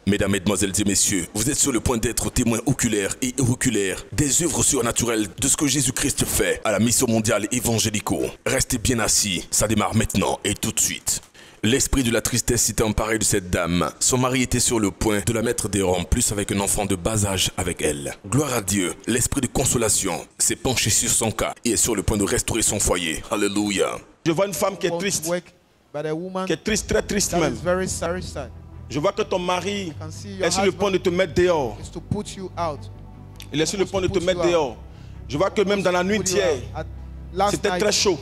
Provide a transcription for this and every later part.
Mesdames, Mesdemoiselles et Messieurs, vous êtes sur le point d'être témoins oculaires et auriculaires des œuvres surnaturelles de ce que Jésus-Christ fait à la mission mondiale évangélico. Restez bien assis, ça démarre maintenant et tout de suite. L'esprit de la tristesse s'était emparé de cette dame. Son mari était sur le point de la mettre dehors, en plus avec un enfant de bas âge avec elle. Gloire à Dieu, l'esprit de consolation s'est penché sur son cas et est sur le point de restaurer son foyer. Alléluia. Je vois une femme qui est triste, très triste même. Je vois que ton mari est sur le point de te mettre dehors. Il est sur le point de te mettre dehors. Je vois que même dans la nuit d'hier, c'était très chaud.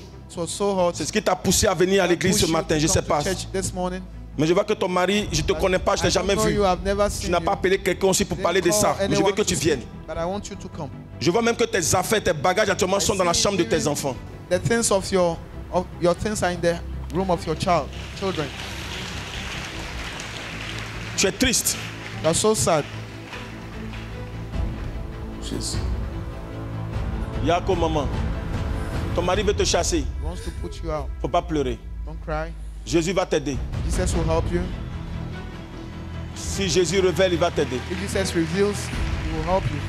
C'est ce qui t'a poussé à venir à l'église ce matin, je ne sais pas. Mais je vois que ton mari, je ne te connais pas, je ne l'ai jamais vu. Tu n'as pas appelé quelqu'un aussi pour parler de ça. Mais je veux que tu viennes. Je vois même que tes affaires, tes bagages actuellement sont dans la chambre de tes enfants. The things of your things are in the room of your children. Tu es triste. You're so sad. Jesus. Yako, maman. Ton mari veut te chasser. He wants to put you out. Faut pas pleurer. Don't cry. Jésus va t'aider. Jesus will help you. Si Jésus révèle, il va t'aider. If Jesus reveals, he will help you.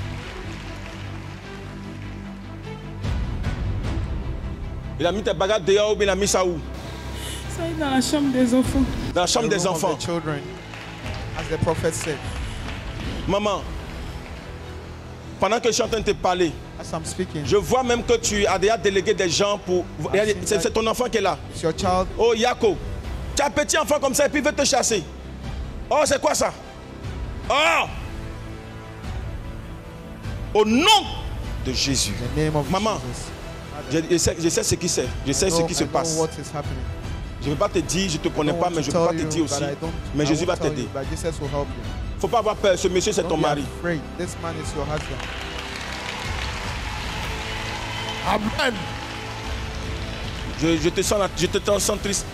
Il a mis tes bagages dehors ou bien il a mis ça où? Ça est dans la chambre des enfants. Dans la chambre The des room of enfants. the children, as the prophet said. Maman, pendant que je suis en train de te parler, As I'm speaking, je vois même que tu as déjà délégué des gens pour... C'est ton enfant qui est là. it's your child. Oh, Yako, tu as un petit enfant comme ça et puis il veut te chasser. Oh, c'est quoi ça? Oh! Au nom de Jésus. In the name of Maman, Jesus. je sais ce qui c'est. Je sais ce qui se passe. What is happening. Je ne vais pas te dire, je ne te connais pas, mais je ne peux pas te dire aussi. Mais Jésus va t'aider. But Jesus will help you. Il ne faut pas avoir peur. Ce monsieur, c'est ton Don't be mari. afraid. This man is your husband. Amen. Je te sens triste.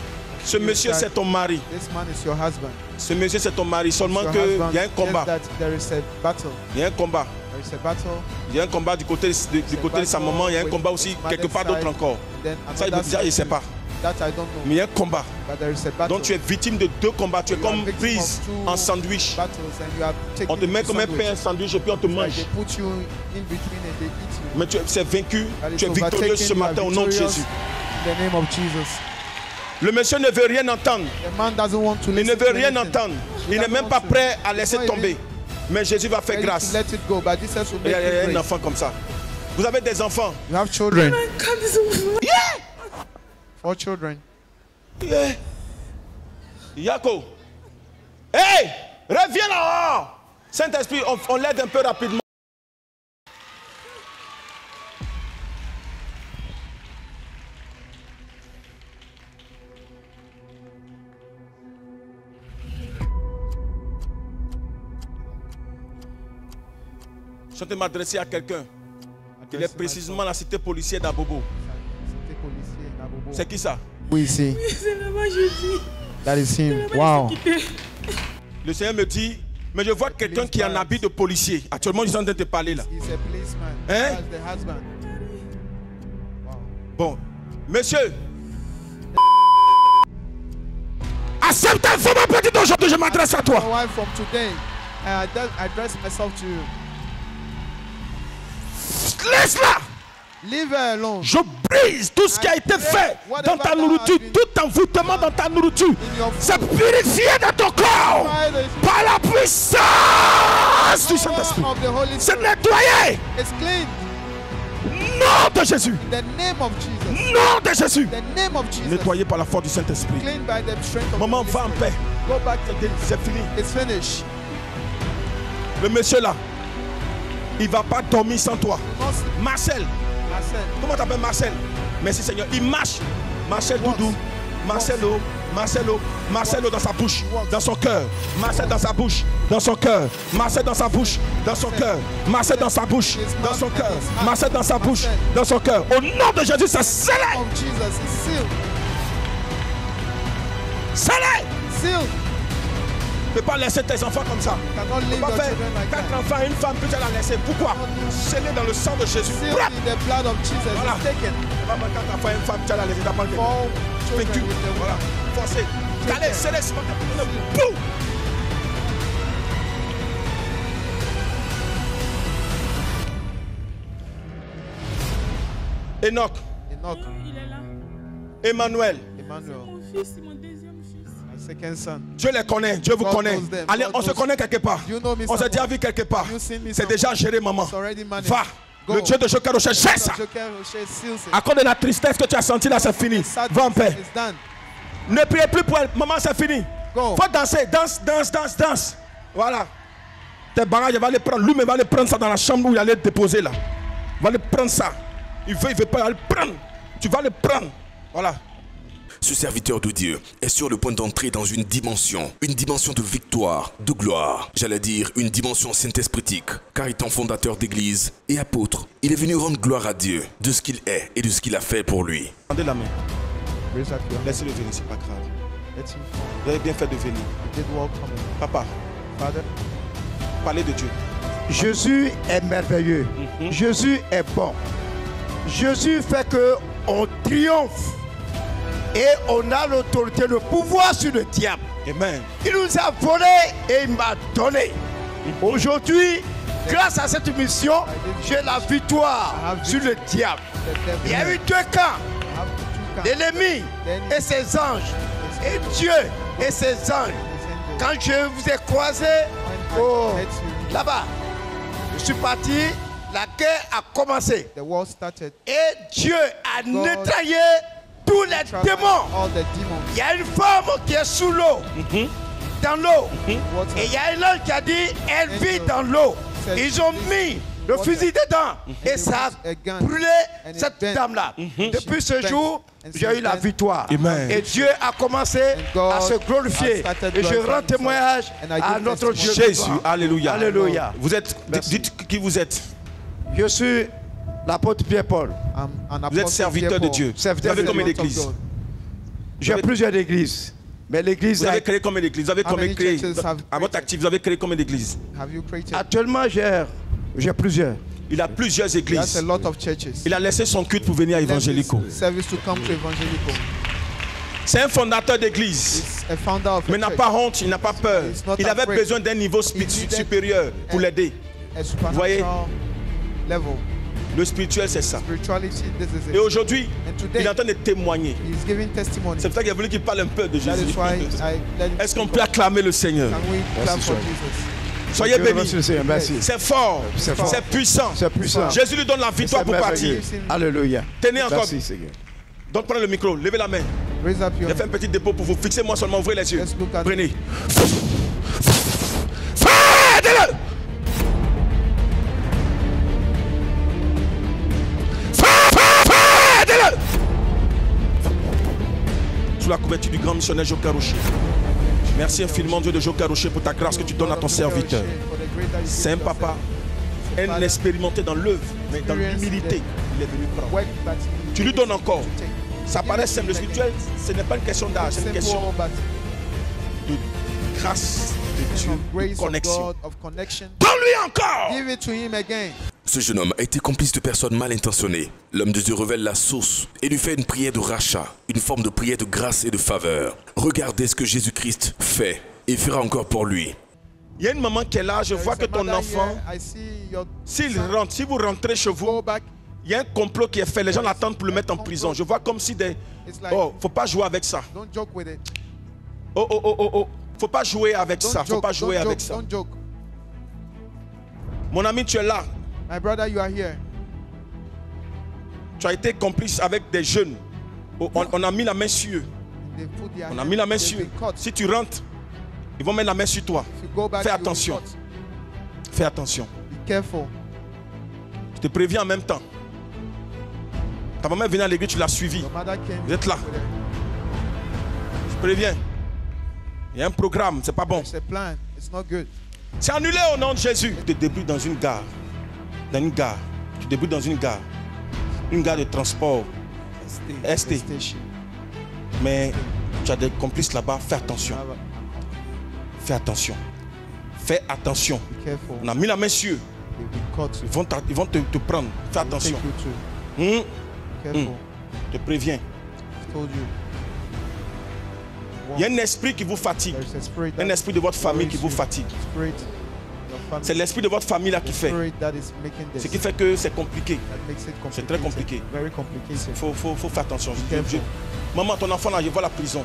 Ce monsieur, c'est ton mari. This man is your husband. Ce monsieur, c'est ton mari. Seulement Your qu'il husband. y a un combat. Just that there is a battle. Il y a un combat. There is a battle. Il y a un combat du côté de sa maman. Il y a un combat aussi quelque part d'autre encore. Then Ça, another je ne sais pas. That I don't know. Mais il y a un combat. But there is a battle. Donc tu es victime de deux combats. Tu es You are comme victim prise of two en sandwich. battles and you are taken On te met to comme un sandwich. pain, un sandwich et puis on te Like mange. they put you in between and they eat you. Mais tu es vaincu. That is Tu es victorieux overtaken, ce you are matin au nom de victorious Jésus. in the name of Jesus. Le monsieur ne veut rien entendre. The man doesn't want to Il ne listen veut to rien anything. entendre. He Il n'est doesn't même want pas to. prêt à laisser He's not tomber. even Mais Jésus va faire ready grâce. to let it go, but Jesus will Il y make a you un grace. enfant comme ça. Vous avez des enfants. You have children. 4 enfants. 4 children. Yeah. Yako. Hey! Reviens là! Saint-Esprit, on l'aide un peu rapidement. Je suis en train de m'adresser à quelqu'un. Il est précisément la cité policière d'Abobo. C'était policier, Nabobo. C'est qui ça? Oui, c'est. C'est là-bas, Jésus. That is him. C'est là-bas, Wow. il s'est quitté. Le Seigneur me dit, mais je vois quelqu'un qui est en habit de policier. Actuellement, je suis en train de te parler là. He's a policeman. Hein? That's the husband. Wow. Bon, monsieur, accepte un femme petit aujourd'hui, je m'adresse à My toi. wife from today, I address myself to you. Laisse-la. Leave her alone. Je brise tout ce qui a été fait dans ta nourriture, tout envoûtement dans ta nourriture. C'est purifié dans ton corps par la puissance du Saint-Esprit. Of the Holy C'est Spirit. nettoyé. It's clean. Nom de Jésus. In the name of Jesus. Nom de Jésus. The name of Jesus. Nettoyé par la force du Saint-Esprit. Clean by the strength of Maman, the va en Holy paix. Spirit. Go back to C'est fini. It's finished. Le monsieur là, il ne va pas dormir sans toi. You must Marcel. Marcel. Comment t'appelles Marcel? Merci Seigneur. Il marche. Marcel Doudou. Marcelo. Marcelo. Marcelo dans sa bouche. Dans son cœur. Marcel dans sa bouche. Dans son cœur. Marcel dans sa bouche. Dans son cœur. Marcel dans sa bouche. Dans son cœur. Marcel dans sa bouche. Dans son cœur. Au nom de Jésus, c'est scellé. Of Jesus is sealed. Scellé. Sealed. Ne peux pas laisser tes enfants comme ça. Cannot Tu leave peux your pas faire children like 4 that. enfants et une femme, puis tu la laisser. Pourquoi? Scellé dans le sang de Jésus. Sealed Brap. in the blood of Jesus. Voilà. It's taken. Tu vas prendre 4 enfants et une femme, tu la laisser. Tu vas prendre 4 vaincu. children with the Voilà. Forcé. Allez, scellé ce matin. Boum. Enoch. Enoch. Il est là. Emmanuel. Emmanuel. Mon fils, mon deuxième fils. My second son. Dieu les connaît, Dieu vous God connaît. knows them. Allez, God on se knows- connaît quelque part. You know me On s'est somewhere. déjà vu quelque part. You seen me C'est déjà géré, maman. It's already managed. Va. Go. Le Dieu de Joker Rocher, gère ça. Joker Rocher seals it. À cause de la tristesse que tu as sentie là, c'est fini. The sadness Va en paix. is done. Ne priez plus pour elle. Maman, c'est fini. Go. Faut danser. Danse, danse, danse, danse. Voilà. Tes bagages, il va les prendre. Lui-même va les prendre ça dans la chambre où il allait le déposer là. Il va les prendre ça. Il veut pas, il va le prendre. Tu vas le prendre. Voilà. Ce serviteur de Dieu est sur le point d'entrer dans une dimension de victoire, de gloire. J'allais dire une dimension saint-espritique, car étant fondateur d'église et apôtre, il est venu rendre gloire à Dieu de ce qu'il est et de ce qu'il a fait pour lui. Tendez la main. Raise up your hand. Laissez-le venir, c'est pas grave. Let him come. Vous avez bien fait de venir. You did well coming. Papa, Father, parlez de Dieu. Jésus est merveilleux. Jésus est bon. Jésus fait que on triomphe et on a l'autorité, le pouvoir sur le diable. Amen. Il nous a volé et il m'a donné. Aujourd'hui, grâce à cette mission, j'ai la victoire sur le diable. Il y a eu deux camps, I have two kinds. l'ennemi et ses anges, et Dieu et ses anges. Quand je vous ai croisé là-bas, je suis parti, la guerre a commencé. The war started. Et Dieu a nettoyé tous les démons. All the demons. Il y a une femme qui est sous l'eau, dans l'eau. Water. Et il y a un ange qui a dit, elle vit dans l'eau. Ils ont mis le fusil dedans et ça a brûlé cette dame-là. Depuis ce jour, j'ai eu la victoire. Amen. Et Dieu a commencé à se glorifier. Et je rends témoignage à notre Dieu. Jésus, alléluia. Alléluia. Vous êtes, dites qui vous êtes. Je suis l'apôtre Pierre-Paul. Vous êtes serviteur de Dieu. Vous avez combien d'églises? J'ai plusieurs églises. Mais l'église. Vous avez créé combien d'églises? Vous avez combien créé? À votre created? actif, vous avez créé combien d'églises? Have you created? Actuellement, j'ai plusieurs. Il a plusieurs That's a églises. lot of churches. Il a laissé son culte pour venir à Evangelico. Service to come to Evangelico. C'est un fondateur d'église. It's a founder of Mais a il n'a church. pas honte, il n'a pas peur. He's not Il avait afraid. besoin d'un niveau supérieur pour l'aider. A voyez? supernatural level. Le spirituel, c'est ça. Spirituality, this is Et it. aujourd'hui, And today, il est en train de témoigner. He's giving testimony. C'est pour ça qu'il a voulu qu'il parle un peu de That Jésus. is why I let him Est-ce qu'on speak peut up. acclamer le Seigneur? Can we clap for Seigneur. Jesus? Soyez bénis. Merci, le Seigneur. Merci. C'est fort. C'est fort. C'est puissant. C'est puissant. Jésus lui donne la victoire C'est pour merveilleux. partir. Alléluia. Tenez encore. Merci, Seigneur. Donc prenez le micro, levez la main. Raise up your J'ai fait un petit dépôt pour vous. Fixez-moi seulement, ouvrez les yeux. Let's look at Prenez. Faites-le! Faites-le! Sous la couverture du grand missionnaire Joker Rocher. Merci infiniment Dieu de Joker Rocher pour ta grâce que tu donnes à ton serviteur. C'est un papa, un expérimenté dans l'œuvre, mais dans l'humilité, il est venu prendre. Tu lui donnes encore. Ça paraît simple, le spirituel, ce n'est pas une question d'âge, c'est une question de grâce de Dieu, de connexion. Donne-lui encore! Give it to him again. Ce jeune homme a été complice de personnes mal intentionnées. L'homme de Dieu révèle la source et lui fait une prière de rachat, une forme de prière de grâce et de faveur. Regardez ce que Jésus-Christ fait et fera encore pour lui. Il y a une maman qui est là, je vois que ton enfant, s'il rentre, si vous rentrez chez vous, il y a un complot qui est fait, les gens l'attendent pour le mettre en prison. Je vois comme si des... Oh, faut pas jouer avec ça. Don't joke with it. Oh, oh, oh, oh, oh. Faut pas jouer avec Don't ça, faut joke, pas jouer don't avec joke, ça. don't joke. Mon ami, tu es là. My brother, you are here. Tu as été complice avec des jeunes. Oh, on a mis la main sur eux. They put their On a hand, mis la main they've sur eux. been caught. Si tu rentres, ils vont mettre la main sur toi. If you go back, Fais you will be attention. caught. Fais attention. Be careful. Je te préviens en même temps. Ta maman est venue à l'église, tu l'as suivie. Your mother came. Vous êtes là. with her. Je préviens. Il y a un programme, c'est pas bon. It's a plan. It's not good. C'est annulé au nom de Jésus. Tu te débrouilles dans une gare. Dans une gare. Tu te débrouilles dans une gare. Une gare de transport. ST. Station. Mais tu as des complices là-bas. Fais attention. Fais attention. Fais attention. Be careful. On a mis la main sur eux. You'll be caught. Ils vont te prendre. Fais They'll take attention. you to. Hum, Be careful. Je te préviens. I told you. Il y a un esprit qui vous fatigue. There's a spirit. Un esprit de votre famille qui vous fatigue. Spirit. C'est l'esprit de votre famille là qui fait. Ce qui fait que c'est compliqué. C'est très compliqué. Il faut faire attention. Maman, ton enfant là, je vois la prison.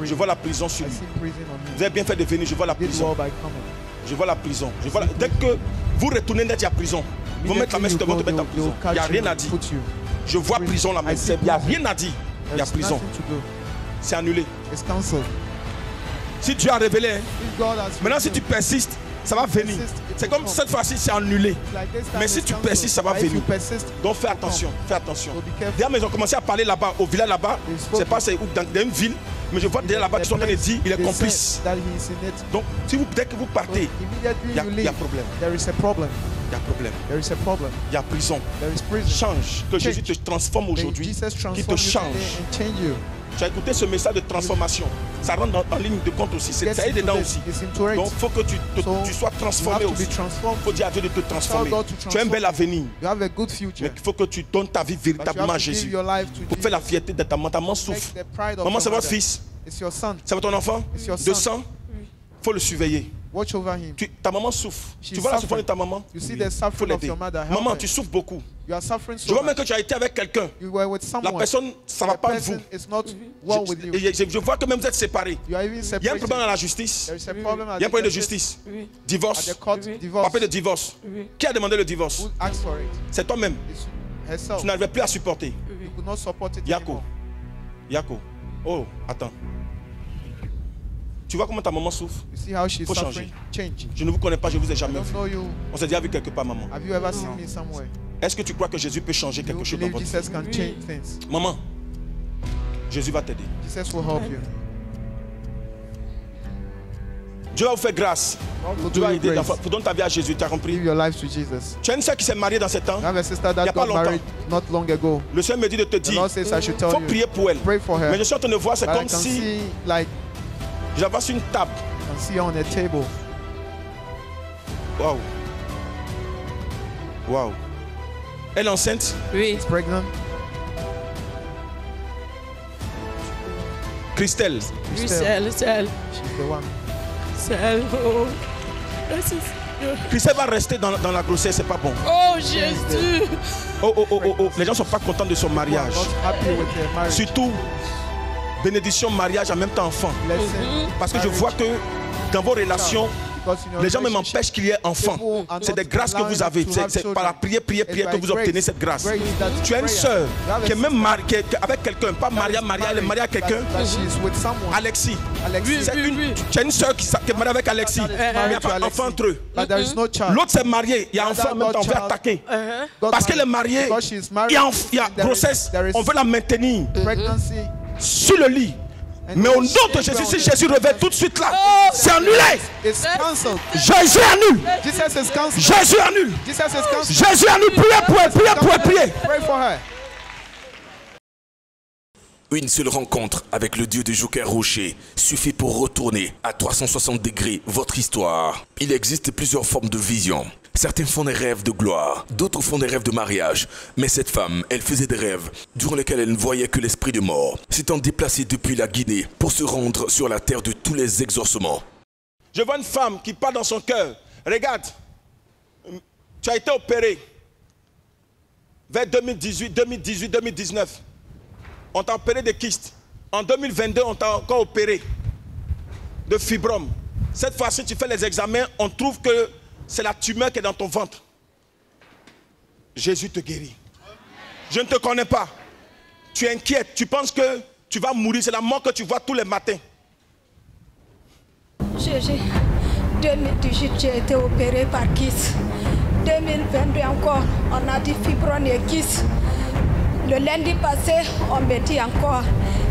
Je vois la prison sur lui. Vous avez bien fait de venir, je vois la prison. Je vois la prison. Dès que vous retournez net, il y a prison. Vous mettez la main sur votre mettre en prison. Il n'y a rien à dire. Je vois prison là même. Il n'y a rien à dire. Il y a prison. C'est annulé. Si Dieu a révélé, maintenant si tu persistes, ça va venir. C'est comme cette fois-ci, c'est annulé. Mais si tu persistes, ça va venir. Donc fais attention, fais attention. D'ailleurs, ils ont commencé à parler là-bas, au village là-bas. Je ne sais pas c'est où, dans une ville. Mais je vois déjà là-bas, ils sont en train de dire il est complice. Donc dès que vous partez, il y a problème. Il y a problème. Il y a prison. Change. Que Jésus te transforme aujourd'hui. Qu'il te change. Tu as écouté ce message de transformation. Ça rentre en ligne de compte aussi. Ça aide dedans aussi. Donc il faut que tu sois transformé aussi. Il faut dire à Dieu de te transformer. Tu as un bel avenir. Mais il faut que tu donnes ta vie véritablement à Jésus. Pour faire la fierté de ta maman. Ta maman souffre. Maman, c'est votre fils. C'est ton enfant. De sang. Il faut le surveiller. Ta maman souffre. Tu vois la souffrance de ta maman? Il faut l'aider. Maman, tu souffres beaucoup. Je vois même que tu as été avec quelqu'un. La personne, ça ne va pas avec vous. Je vois que même vous êtes séparés. Il y a un problème dans la justice. Il y a un problème de justice. Divorce. Papier de divorce. Qui a demandé le divorce? C'est toi-même. Tu n'arrivais plus à supporter. Yako. Oh, attends. Tu vois comment ta maman souffre? Il faut changer. Je ne vous connais pas, je ne vous ai jamais vu. On s'est déjà vu quelque part, maman. Est-ce que tu crois que Jésus peut changer quelque chose dans votre vie? Maman, Jésus va t'aider. Dieu va vous faire grâce. Dieu va aider. Faut donner ta vie à Jésus, tu as compris? Tu as une soeur qui s'est mariée dans ce temps. Il n'y a pas longtemps. Le Seigneur me dit de te dire, il faut prier pour elle. Mais je suis en train de voir, c'est comme si j'avais sur une table. Waouh. Waouh. Elle est enceinte? Oui. Christelle. C'est elle. Oh. Christelle va rester dans la grossesse, c'est pas bon. Oh Jésus. Oh. Les gens ne sont pas contents de son mariage. Surtout, bénédiction, mariage, en même temps enfant. Parce que je vois que dans vos relations, les gens même empêchent qu'il y ait enfant. C'est des grâces que vous avez. C'est par la prière que vous obtenez cette grâce. Tu as une soeur qui est même mariée avec quelqu'un, pas mariée, elle est mariée à quelqu'un. Alexis. Tu as une soeur qui est mariée avec Alexis. Mais il n'y a pas d'enfant entre eux. L'autre s'est marié, il y a enfant en même temps, on veut attaquer. Parce qu'elle est mariée, il y a grossesse, on veut la maintenir sur le lit. Mais au nom de Jésus, si Jésus révèle tout de suite là, c'est annulé. Jésus annule. Jésus annule. Jésus annule. Priez. Une seule rencontre avec le Dieu de Joker Rocher suffit pour retourner à 360 degrés votre histoire. Il existe plusieurs formes de vision. Certains font des rêves de gloire, d'autres font des rêves de mariage. Mais cette femme, elle faisait des rêves durant lesquels elle ne voyait que l'esprit de mort, s'étant déplacée depuis la Guinée pour se rendre sur la terre de tous les exaucements. Je vois une femme qui parle dans son cœur. Regarde, tu as été opéré vers 2018, 2019. On t'a opéré de kystes. En 2022, on t'a encore opéré de fibrome. Cette fois-ci, tu fais les examens, on trouve que c'est la tumeur qui est dans ton ventre. Jésus te guérit. Je ne te connais pas. Tu es inquiète. Tu penses que tu vas mourir. C'est la mort que tu vois tous les matins. 2018, j'ai été opéré par kyste. 2022 encore, on a dit fibrome et kyste. Le lundi passé, on me dit encore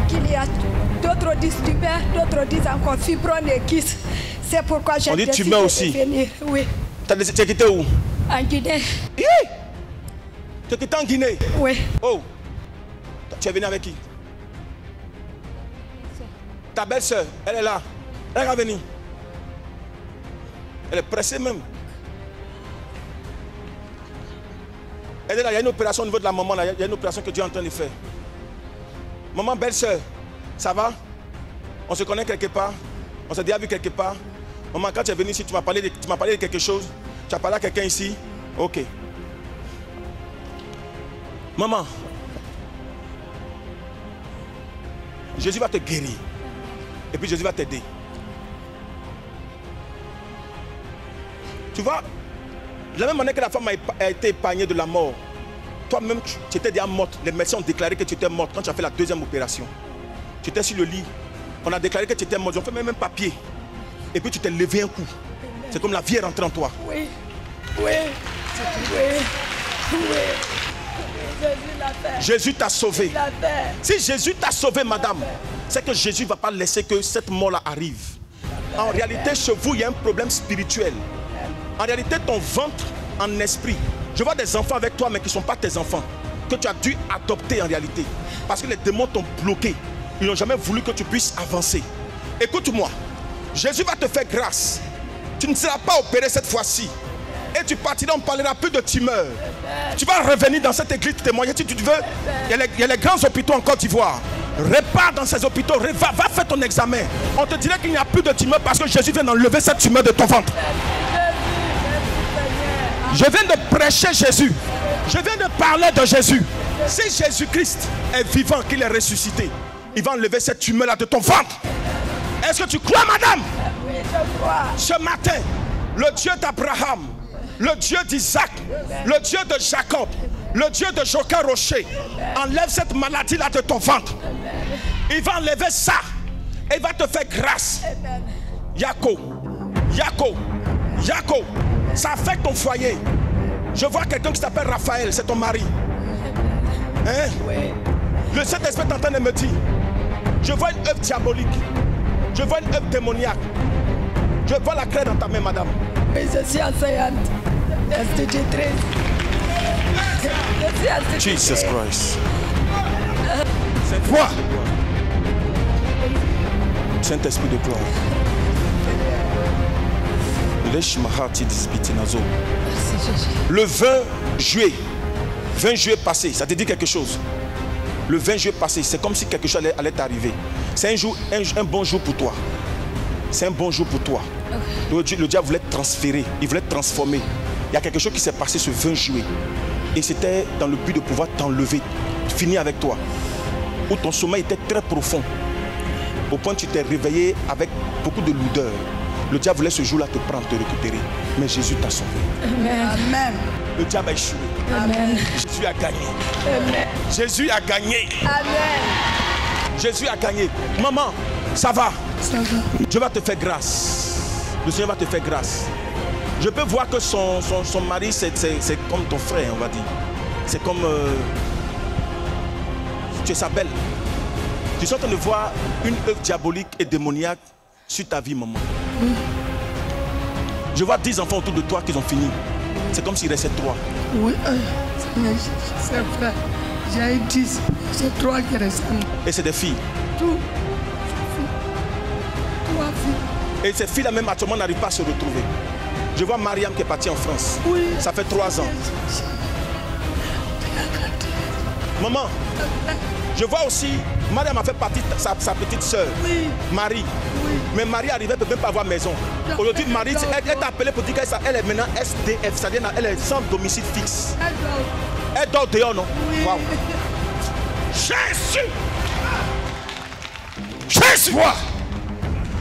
qu'il y a d'autres disent tumeurs, d'autres disent encore fibrome et kyste. C'est pourquoi j'ai décidé de venir. Oui. Tu as quitté où? En Guinée. Tu as quitté en Guinée? Oui. Oh. Tu es venu avec qui? Ta belle-sœur, elle est là. Elle va venir. Elle est pressée même. Elle est là, il y a une opération au niveau de la maman, là. Il y a une opération que Dieu est en train de faire. Maman, belle-sœur, ça va? On se connaît quelque part? On s'est déjà vu quelque part? Maman, quand tu es venu ici, tu m'as parlé de quelque chose. Tu as parlé à quelqu'un ici. Ok. Maman, Jésus va te guérir. Et puis Jésus va t'aider. Tu vois, de la même manière que la femme a été épargnée de la mort, toi-même, tu étais déjà morte. Les médecins ont déclaré que tu étais morte quand tu as fait la deuxième opération. Tu étais sur le lit. On a déclaré que tu étais morte. Ils ont fait même un papier. Et puis tu t'es levé un coup. C'est comme la vie est rentrée en toi. Oui. Oui. Oui. Oui. Jésus l'a fait. Jésus t'a sauvé. Il l'a fait. Si Jésus t'a sauvé, madame, c'est que Jésus ne va pas laisser que cette mort-là arrive. En réalité, chez vous, il y a un problème spirituel. En réalité, ton ventre en esprit. Je vois des enfants avec toi, mais qui ne sont pas tes enfants. Que tu as dû adopter en réalité. Parce que les démons t'ont bloqué. Ils n'ont jamais voulu que tu puisses avancer. Écoute-moi. Jésus va te faire grâce. Tu ne seras pas opéré cette fois-ci. Et tu partiras, on ne parlera plus de tumeur. Tu vas revenir dans cette église témoigner si tu veux. Il y a les grands hôpitaux en Côte d'Ivoire. Repars dans ces hôpitaux, va faire ton examen. On te dirait qu'il n'y a plus de tumeur parce que Jésus vient d'enlever cette tumeur de ton ventre. Je viens de prêcher Jésus. Je viens de parler de Jésus. Si Jésus-Christ est vivant, qu'il est ressuscité, il va enlever cette tumeur-là de ton ventre. Est-ce que tu crois, madame? Oui, je crois. Ce matin, le Dieu d'Abraham, le Dieu d'Isaac, le Dieu de Jacob, le Dieu de Joca Rocher, enlève cette maladie-là de ton ventre. Il va enlever ça. Et il va te faire grâce. Yako, Yako, Yako. Ça affecte ton foyer. Je vois quelqu'un qui s'appelle Raphaël, c'est ton mari. Hein? Oui. Le Saint-Esprit est en train de me dire, je vois une œuvre diabolique. Je vois une œuvre démoniaque. Je vois la craie dans ta main, madame. Oui, je suis enseignante. Institutrice. Je suis institutrice. Jesus Christ. Vois. Saint-Esprit de gloire. Le 20 juillet passé, ça te dit quelque chose? Le 20 juillet passé, c'est comme si quelque chose allait t'arriver. C'est un bon jour pour toi. C'est un bon jour pour toi. Okay. Le diable voulait te transférer, il voulait te transformer. Il y a quelque chose qui s'est passé ce 20 juillet. Et c'était dans le but de pouvoir t'enlever, finir avec toi. Où ton sommeil était très profond. Au point que tu t'es réveillé avec beaucoup de lourdeur. Le diable voulait ce jour-là te prendre, te récupérer. Mais Jésus t'a sauvé. Amen. Amen. Le diable a échoué. Amen. Jésus a gagné. Amen. Jésus a gagné. Amen. Jésus a gagné. Maman, ça va. Ça va. Dieu va te faire grâce. Le Seigneur va te faire grâce. Je peux voir que son mari, c'est comme ton frère, on va dire. C'est comme... tu es sa belle. Tu es en train de voir une œuvre diabolique et démoniaque sur ta vie, maman. Oui. Je vois 10 enfants autour de toi qui ont fini. C'est comme s'il restait 3. Oui, c'est vrai. J'ai 10, c'est 3 qui restent. Et c'est des filles. Tout. 3 filles. Et ces filles-là même actuellement n'arrivent pas à se retrouver. Je vois Mariam qui est partie en France. Oui. Ça fait 3 ans. Maman, je vois aussi, Mariam a fait partie de sa petite soeur, oui. Marie. Oui. Mais Marie arrivait, elle ne peut même pas avoir maison. Aujourd'hui, Marie, elle t'a appelé pour dire qu'elle est maintenant SDF, c'est-à-dire elle est sans domicile fixe. Elle dort dehors, non? Oui. Wow. Jésus! Jésus! Wow.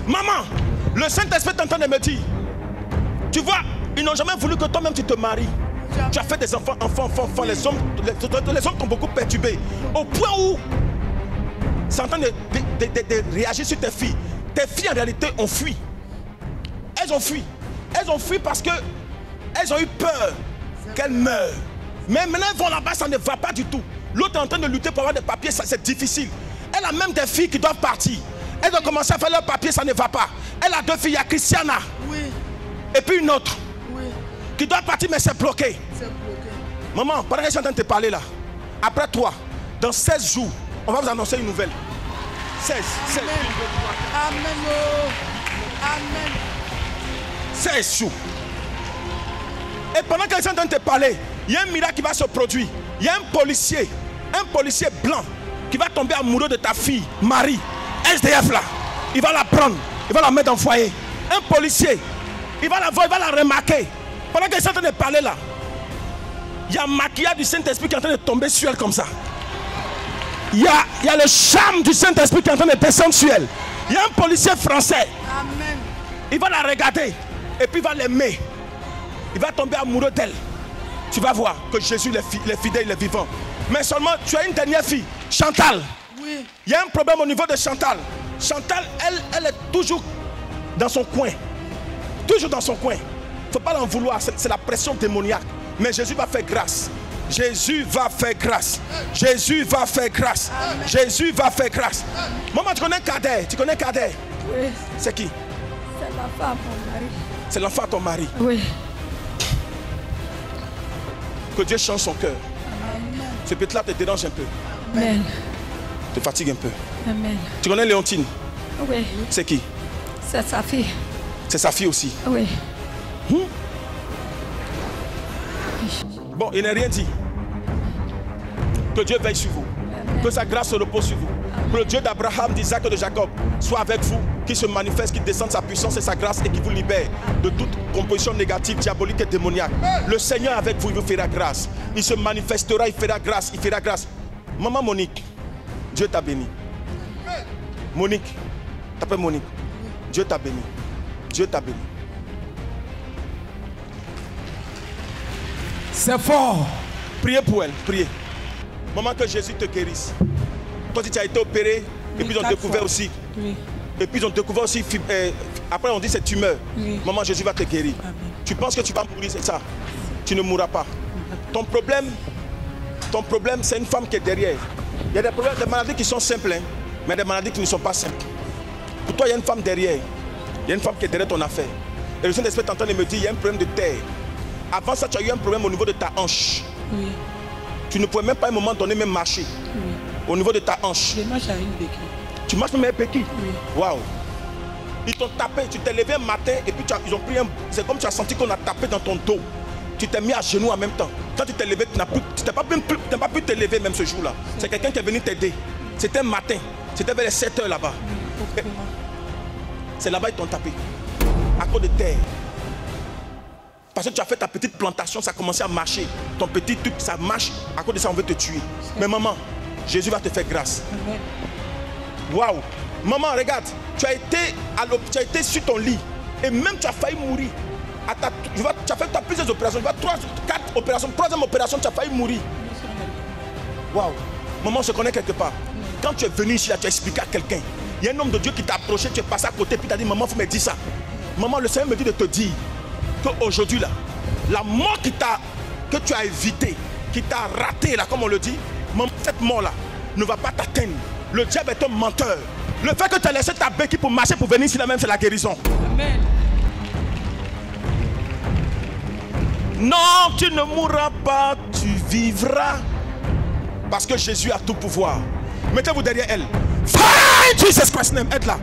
Maman, le Saint-Esprit est en train de me dire, tu vois, ils n'ont jamais voulu que toi-même tu te maries. Tu as fait des enfants. Les hommes t'ont beaucoup perturbé. Au point où c'est en train de réagir sur tes filles. Tes filles en réalité ont fui. Elles ont fui. Elles ont fui parce qu'elles ont eu peur qu'elles meurent. Mais maintenant elles vont là-bas, ça ne va pas du tout. L'autre est en train de lutter pour avoir des papiers, c'est difficile. Elle a même des filles qui doivent partir. Elles ont commencé à faire leurs papiers, ça ne va pas. Elle a 2 filles, il y a Christiana. Oui. Et puis une autre. Oui. Qui doit partir mais c'est bloqué. C'est bloqué. Maman, pendant que je suis en train de te parler là, après toi, dans 16 jours, on va vous annoncer une nouvelle. 16. Amen. Amen. 16 jours. Et pendant que je suis en train de te parler, il y a un miracle qui va se produire. Il y a un policier blanc qui va tomber amoureux de ta fille, Marie, SDF là. Il va la prendre, il va la mettre dans le foyer. Un policier, il va la voir, il va la remarquer. Pendant qu'elle est en train de parler là, il y a un maquillage du Saint-Esprit qui est en train de tomber sur elle comme ça. Il y a le charme du Saint-Esprit qui est en train de descendre sur elle. Il y a un policier français. Amen. Il va la regarder et puis il va l'aimer. Il va tomber amoureux d'elle. Tu vas voir que Jésus est fidèle, il est vivant. Mais seulement, tu as une dernière fille, Chantal. Oui. Il y a un problème au niveau de Chantal. Chantal, elle est toujours dans son coin. Toujours dans son coin. Il ne faut pas l'en vouloir, c'est la pression démoniaque. Mais Jésus va faire grâce. Jésus va faire grâce. Jésus va faire grâce. Amen. Jésus va faire grâce. Maman, tu connais Cadet? Tu connais Cadet? Oui. C'est qui? C'est l'enfant à mon mari. C'est l'enfant à ton mari. Oui. Que Dieu change son cœur. Ce petit-là te dérange un peu. Amen. Te fatigue un peu. Amen. Tu connais Léontine? Oui. C'est qui? C'est sa fille. C'est sa fille aussi. Oui. Bon, il n'est rien dit. Que Dieu veille sur vous. Amen. Que sa grâce se repose sur vous. Que le Dieu d'Abraham, d'Isaac et de Jacob soit avec vous, qui se manifeste, qui descende sa puissance et sa grâce et qui vous libère de toute composition négative, diabolique et démoniaque. Le Seigneur est avec vous, il vous fera grâce. Il se manifestera, il fera grâce, il fera grâce. Maman Monique, Dieu t'a béni. Monique, t'appelles Monique. Dieu t'a béni. Dieu t'a béni. C'est fort. Priez pour elle, priez. Maman, que Jésus te guérisse. Toi, tu as été opéré, et puis ils ont découvert aussi. Oui. Et puis ils ont découvert aussi, après on dit c'est tumeur. Oui. Maman, Jésus va te guérir. Amen. Tu penses que tu vas mourir, c'est ça? Tu ne mourras pas. Ton problème, c'est une femme qui est derrière. Il y a des problèmes, des maladies qui sont simples, hein, mais des maladies qui ne sont pas simples. Pour toi, il y a une femme derrière. Il y a une femme qui est derrière ton affaire. Et le Saint-Esprit est en train de me dire, il y a un problème de terre. Avant ça, tu as eu un problème au niveau de ta hanche. Oui. Tu ne pouvais même pas à un moment donné même marcher. Oui. Au niveau de ta hanche. Je marche avec une béquille. Tu marches même avec un béquille? Oui. Waouh. Ils t'ont tapé, tu t'es levé un matin et puis ils ont pris un... C'est comme tu as senti qu'on a tapé dans ton dos. Tu t'es mis à genoux en même temps. Quand tu t'es levé, tu n'as pas pu te lever même ce jour-là. C'est quelqu'un qui est venu t'aider. C'était un matin. C'était vers les 7 heures là-bas. C'est là-bas ils t'ont tapé. À cause de terre. Parce que tu as fait ta petite plantation, ça a commencé à marcher. Ton petit truc, ça marche. À cause de ça, on veut te tuer. Mais maman, Jésus va te faire grâce. Waouh. Maman, regarde, tu as été sur ton lit. Et même tu as failli mourir. Tu as fait plusieurs opérations. 4 opérations. 3e opération, tu as failli mourir. Waouh. Maman, on se connaît quelque part. Quand tu es venu ici, là, tu as expliqué à quelqu'un. Il y a un homme de Dieu qui t'a approché, tu es passé à côté, puis tu as dit, maman, il faut me dire ça. Maman, le Seigneur me dit de te dire qu'aujourd'hui, là, la mort que tu as évitée, qui t'a raté, là, comme on le dit, maman, cette mort-là ne va pas t'atteindre. Le diable est un menteur. Le fait que tu as laissé ta béquille pour marcher, pour venir ici, là même, c'est la guérison. Amen. Non, tu ne mourras pas, tu vivras. Parce que Jésus a tout pouvoir. Mettez-vous derrière elle. Fight Jesus Christ name, aide-la.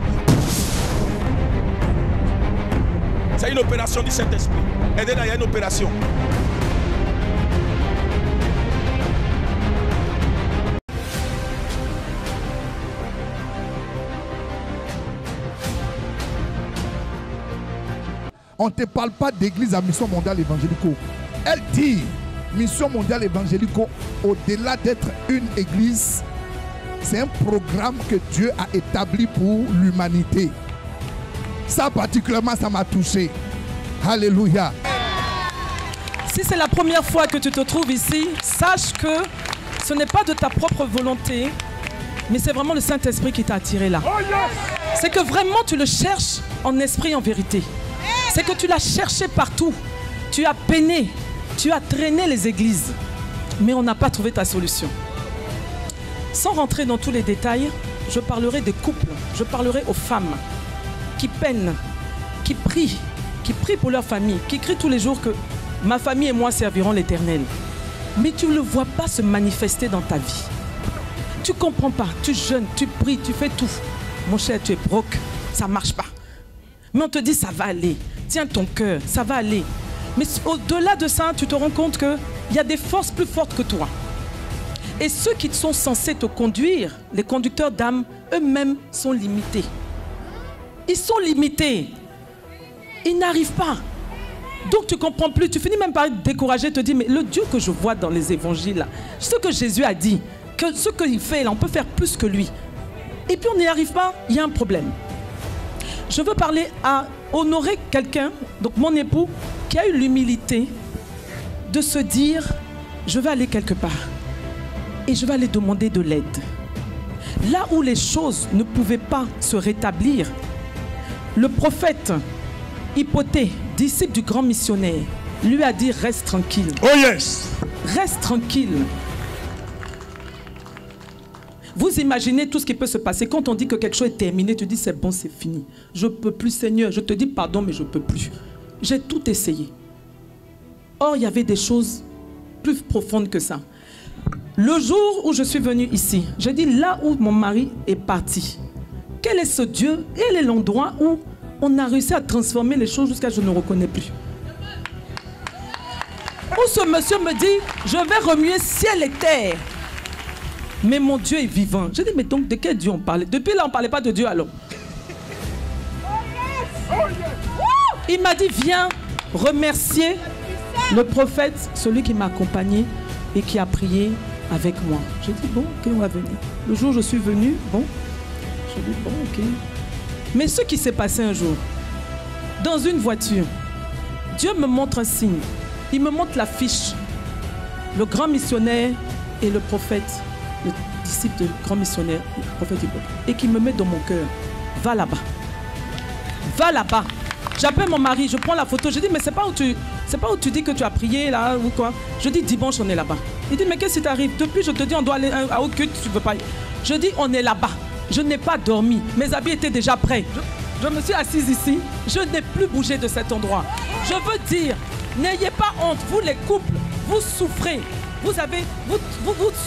C'est une opération du Saint-Esprit. Aidez-la, il y a une opération. On ne te parle pas d'église à mission mondiale évangélique. Elle dit mission mondiale évangélique, au-delà d'être une église, c'est un programme que Dieu a établi pour l'humanité. Ça particulièrement, ça m'a touché. Alléluia. Si c'est la première fois que tu te trouves ici, sache que ce n'est pas de ta propre volonté, mais c'est vraiment le Saint-Esprit qui t'a attiré là. C'est que vraiment tu le cherches en esprit et en vérité. C'est que tu l'as cherché partout. Tu as peiné, tu as traîné les églises, mais on n'a pas trouvé ta solution. Sans rentrer dans tous les détails, je parlerai des couples, je parlerai aux femmes qui peinent, qui prient pour leur famille, qui crient tous les jours que ma famille et moi servirons l'Éternel. Mais tu ne le vois pas se manifester dans ta vie. Tu ne comprends pas, tu jeûnes, tu pries, tu fais tout. Mon cher, tu es broke, ça ne marche pas. Mais on te dit ça va aller, tiens ton cœur, ça va aller. Mais au-delà de ça, tu te rends compte qu'il y a des forces plus fortes que toi. Et ceux qui sont censés te conduire, les conducteurs d'âme, eux-mêmes sont limités. Ils sont limités. Il n'arrive pas. Donc tu ne comprends plus, tu finis même par être découragé, te dis, mais le Dieu que je vois dans les évangiles, là, ce que Jésus a dit, que ce qu'il fait, là, on peut faire plus que lui. Et puis on n'y arrive pas, il y a un problème. Je veux parler à honorer quelqu'un, donc mon époux, qui a eu l'humilité de se dire, je vais aller quelque part et je vais aller demander de l'aide. Là où les choses ne pouvaient pas se rétablir, le prophète Hypothée, disciple du grand missionnaire, lui a dit, reste tranquille. Oh yes! Reste tranquille. Vous imaginez tout ce qui peut se passer. Quand on dit que quelque chose est terminé, tu dis, c'est bon, c'est fini. Je ne peux plus, Seigneur. Je te dis pardon, mais je ne peux plus. J'ai tout essayé. Or, il y avait des choses plus profondes que ça. Le jour où je suis venue ici, j'ai dit, là où mon mari est parti, quel est ce Dieu? Quel est l'endroit où on a réussi à transformer les choses jusqu'à ce que je ne reconnais plus? Où ce monsieur me dit, je vais remuer ciel et terre. Mais mon Dieu est vivant. Je dis, mais donc de quel Dieu on parlait? Depuis là, on ne parlait pas de Dieu alors. Il m'a dit, viens remercier le prophète, celui qui m'a accompagné et qui a prié avec moi. J'ai dit, bon, ok, on va venir. Le jour où je suis venu, bon, je dis, bon, ok. Mais ce qui s'est passé un jour, dans une voiture, Dieu me montre un signe. Il me montre l'affiche. Le grand missionnaire et le prophète, le disciple du grand missionnaire, le prophète du peuple, et qui me met dans mon cœur. Va là-bas. Va là-bas. J'appelle mon mari, je prends la photo. Je dis, mais c'est pas où tu dis que tu as prié là ou quoi. Je dis, dimanche, on est là-bas. Il dit, mais qu'est-ce qui t'arrive? Depuis, je te dis, on doit aller à autre culte, tu ne veux pas y aller. Je dis, on est là-bas. Je n'ai pas dormi. Mes habits étaient déjà prêts. Je me suis assise ici. Je n'ai plus bougé de cet endroit. Je veux dire, n'ayez pas honte. Vous les couples, vous souffrez. Vous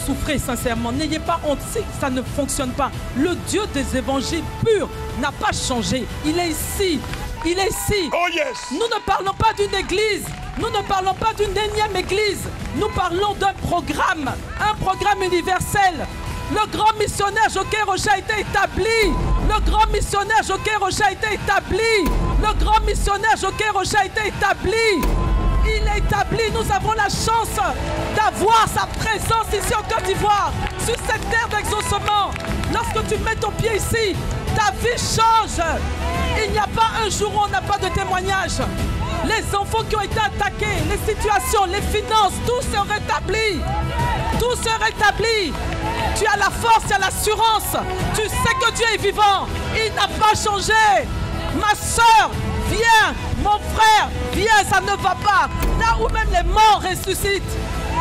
souffrez sincèrement. N'ayez pas honte si ça ne fonctionne pas. Le Dieu des évangiles purs n'a pas changé. Il est ici. Il est ici. Oh yes. Nous ne parlons pas d'une église. Nous ne parlons pas d'une énième église. Nous parlons d'un programme. Un programme universel. Le grand missionnaire Joquet Rocher a été établi. Le grand missionnaire Joquet Rocher a été établi. Le grand missionnaire Joquet Rocher a été établi. Il est établi. Nous avons la chance d'avoir sa présence ici en Côte d'Ivoire, sur cette terre d'exaucement. Lorsque tu mets ton pied ici, ta vie change. Il n'y a pas un jour où on n'a pas de témoignage. Les enfants qui ont été attaqués, les situations, les finances, tout se rétablit. Tout se rétablit. Tu as la force, tu as l'assurance. Tu sais que Dieu est vivant. Il n'a pas changé. Ma soeur, viens. Mon frère, viens, ça ne va pas. Là où même les morts ressuscitent.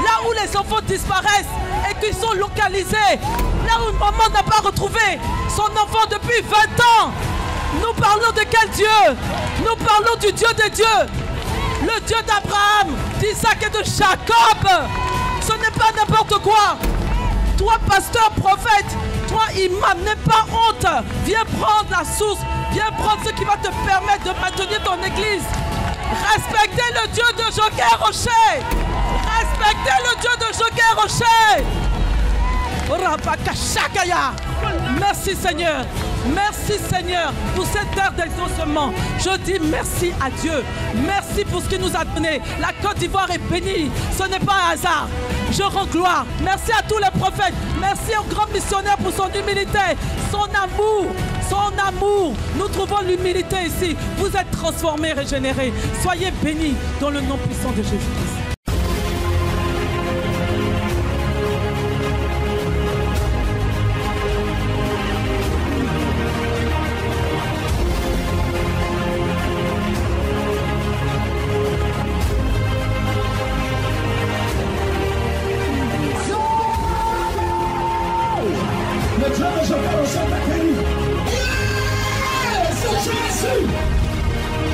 Là où les enfants disparaissent et qu'ils sont localisés. Là où une maman n'a pas retrouvé son enfant depuis 20 ans. Nous parlons de quel Dieu? Nous parlons du Dieu des dieux. Le Dieu d'Abraham, d'Isaac et de Jacob. Ce n'est pas n'importe quoi. Toi, pasteur, prophète, toi, imam, n'aie pas honte. Viens prendre la source. Viens prendre ce qui va te permettre de maintenir ton église. Respectez le Dieu de Joquet Rocher. Respectez le Dieu de Joquet Rocher. Merci Seigneur. Merci Seigneur pour cette terre d'exaucement. Je dis merci à Dieu. Merci pour ce qu'il nous a donné. La Côte d'Ivoire est bénie. Ce n'est pas un hasard. Je rends gloire. Merci à tous les prophètes. Merci au grand missionnaire pour son humilité, son amour. Son amour. Nous trouvons l'humilité ici. Vous êtes transformés, régénérés. Soyez bénis dans le nom puissant de Jésus-Christ.